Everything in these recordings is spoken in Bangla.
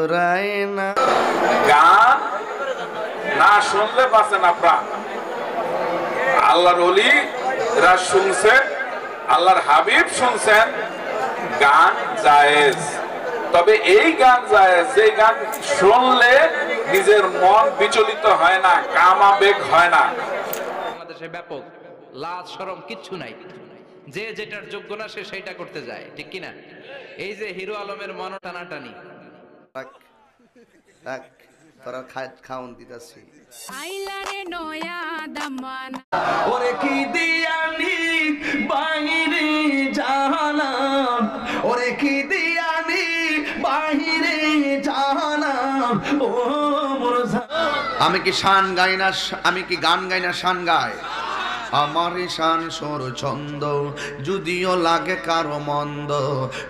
জোড়ায় না। গান না শুনলে বাঁচে না প্রাণ। আল্লাহর ওলিরা শুনছেন, আল্লাহর হাবিব শুনছেন, গান জায়েজ। তবে এই গান জায়েজ যে গান শুনলে নিজের মন বিচলিত হয় না, কামাবেগ হয় না। বাংলাদেশে ব্যাপক লাজ শরম কিচ্ছু নাই, যে যেটার যোগ্য না সে সেইটা করতে যায়, ঠিক কিনা? এই যে হিরো আলমের মন টানাটানি, থাক থাক, তোরা খাওন দিতাছি। আইলারে নয়া দামান ওরে কি দিয়ানি বাহিরে জাহালাম, ওরে কি দিয়ানি বাহিরে জাহালাম, ও মোর আমি কি শান গাই না, আমি কি গান গাই না শান গাই? আমার শান সুর ছন্দ যদিও লাগে কারো মন্দ,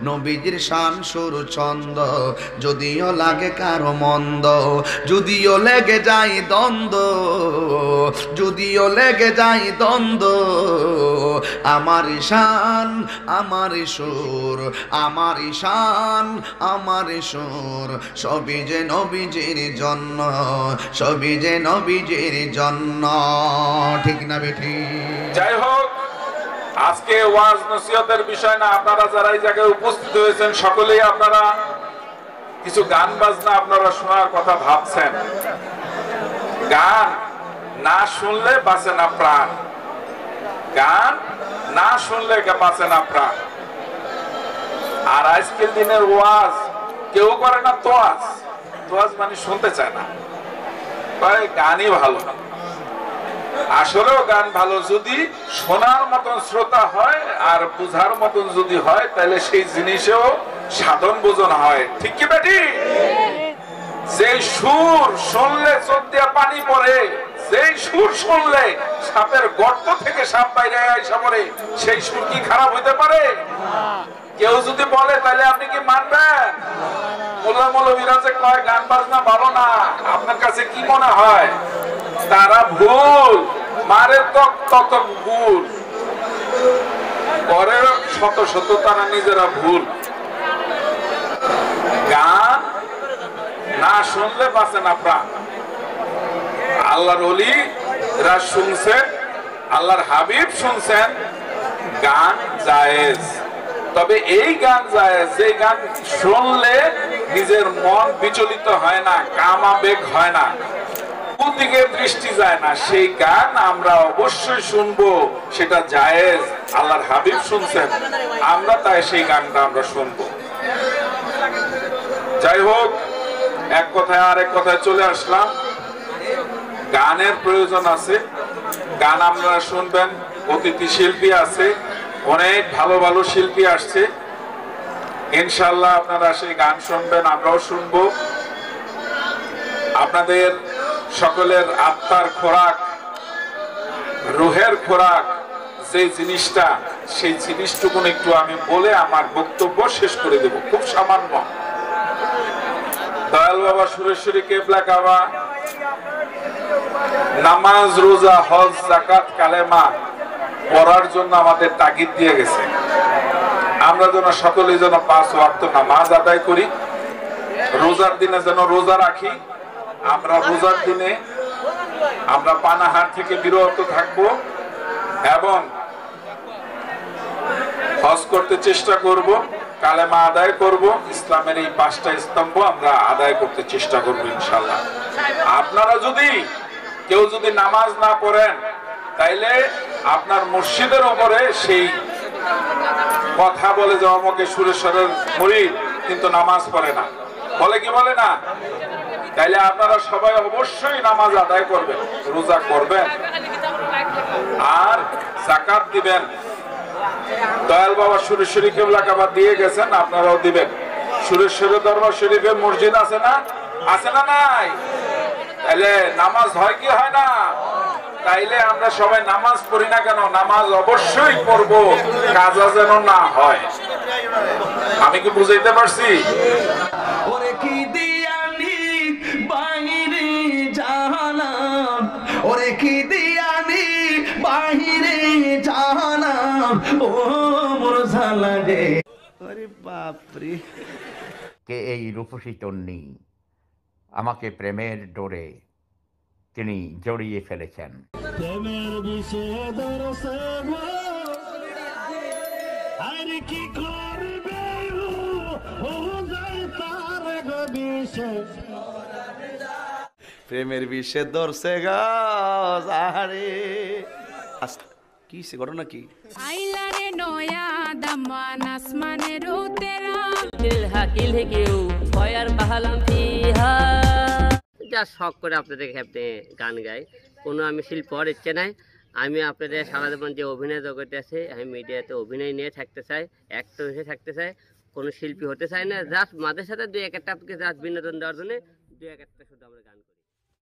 নবীজির শান সুর ছন্দ যদিও লাগে কারো মন্দ, যদিও লেগে যায় দ্বন্দ্ব, যদিও লেগে যায় দ্বন্দ্ব, আমার শান আমার সুর, আমার শান আমার সুর, সবই যে নবীজির জন্য, সবই যে নবীজির জন্য, ঠিক না বেঠি? যাই হোক, আজকে ওয়াজ নসিহতের বিষয় না। আপনারা যারা এই জায়গায় উপস্থিত হয়েছেন সকলেই আপনারা কিছু গান বাজনা আপনারা শোনার কথা ভাবছেন। গান না শুনলে বাঁচে না প্রাণ, গান না শুনলে বাঁচে না প্রাণ। আর আজকের দিনের ওয়াজ কেউ করে না তোয়াজ, তোয়াজ মানে শুনতে চায় না, গানই ভালো। আসলেও গান ভালো যদি শোনার মতন শ্রোতা হয় আর বুঝার মতন যদি হয়, তাহলে সেই জিনিসেও সাধন বোঝন হয়, ঠিক কি বেটি? যে সুর শুনলে চোখ দিয়ে পানি পড়ে, যেই সুর শুনলে সাপের গর্ত থেকে সাপ বাইরে আইসা পড়ে, সেই সুর কি খারাপ হইতে পারে? কেউ যদি বলে তাহলে আপনি কি মানবেন? মোল্লা মৌলবীরা যে কয় গান বাজনা ভালো না, আপনার কাছে কি মনে হয়? তারা ভুল, মারে তত ভুল করে, শত শত তারা নিজেরা ভুল। গান না শুনলে বাঁচে না প্রাণ। আল্লাহর ওলিরা শুনছেন, আল্লাহর হাবিব শুনছেন, গান জায়েজ। তবে এই গান জায়েজ যে গান শুনলে নিজের মন বিচলিত হয় না, কামাবেগ হয় না, দিকে দৃষ্টি যায় না, সেই গান আমরা অবশ্যই শুনবো, সেটা জায়েজ। আল্লাহর হাবিব শুনছেন, আমরা তাই সেই গানটা আমরা শুনবো। যাই হোক, এক কথায় আরেক কথায় চলে আসলাম। গানের প্রয়োজন আছে, গান আপনারা শুনবেন। অতিথি শিল্পী আছে, অনেক ভালো ভালো শিল্পী আসছে, ইনশাআল্লাহ আপনারা সেই গান শুনবেন, আমরাও শুনবো। আপনাদের সকলের আত্মার খোরাক, রুহের খোরাক যে জিনিসটা, সেই জিনিসটুকু একটু আমি বলে আমার বক্তব্য শেষ করে দেব, খুব সামান্য। দয়াল বাবা সুরেশ্বরী কেবলা কাবা নামাজ, রোজা, হজ, যাকাত, কালেমা পড়ার জন্য আমাদের তাগিদ দিয়ে গেছে। আমরা যেন সকলেই যেন 5 ওয়াক্ত নামাজ আদায় করি, রোজার দিনে যেন রোজা রাখি। আমরা রোজার দিনে আমরা পানাহার থেকে বিরত থাকব এবং হজ করতে চেষ্টা করব, কালেমা আদায় করব, ইসলামের এই 5টা স্তম্ভ আমরা আদায় করতে চেষ্টা করব ইনশাআল্লাহ। আপনারা যদি কেউ যদি নামাজ না পড়েন, তাইলে আপনার মসজিদের উপরে সেই কথা বলে যে অমুকে সুরেশ্বরের মুরিদ কিন্তু নামাজ পড়ে না, বলে কি বলে না? তাইলে আপনারা সবাই অবশ্যই নামাজ আদায় করবেন, রোজা করবেন আর যাকাত দিবেন। দয়াল বাবা সুরেশ্বরী কেবলা কাবা দিয়ে গেছেন, আপনারাও দিবেন। সুরেশ্বরী দরবার শরীফে মসজিদ আছে না, আছে না নাই? তাইলে নামাজ হয় কি হয় না? তাইলে আমরা সবাই নামাজ পড়ি না কেন? নামাজ অবশ্যই পড়বো, কাজা যেন না হয়। আমি কি বুঝাইতে পারছি? ওরে কি দিয়ানি বাহিরে জাহালাম, ওরে কি দিয়ানি বাহিরে জাহালাম, ও মোর জালা রে। আরে বাপ রে। কে এই রূপসী তন্নি আমাকে প্রেমের ডোরে তিনি জড়িয়ে ফেলেছেন। প্রেমের বিষে দরসে গো আর কি করবে ও যায় তার গো বিষে প্রেমের বিষে ধরছে গাছ আহারে কি সে ঘটনা কি? আইলারে নয়া দামান আসমানের উতেরা যা শখ করে আপনাদের আপনি গান গাই, কোনো আমি শিল্প হওয়ার ইচ্ছে নাই। আমি আপনাদের সারা জীবন যে অভিনয় জগতে আছে, আমি মিডিয়াতে অভিনয় নিয়ে থাকতে চাই, অ্যাক্টর হিসেবে থাকতে চাই, কোনো শিল্পী হতে চাই না। জাস্ট মাঝে সাথে দুই একটা জাস্ট বিনোদন দেওয়ার জন্য দুই একটা শুধু আমরা গান করি।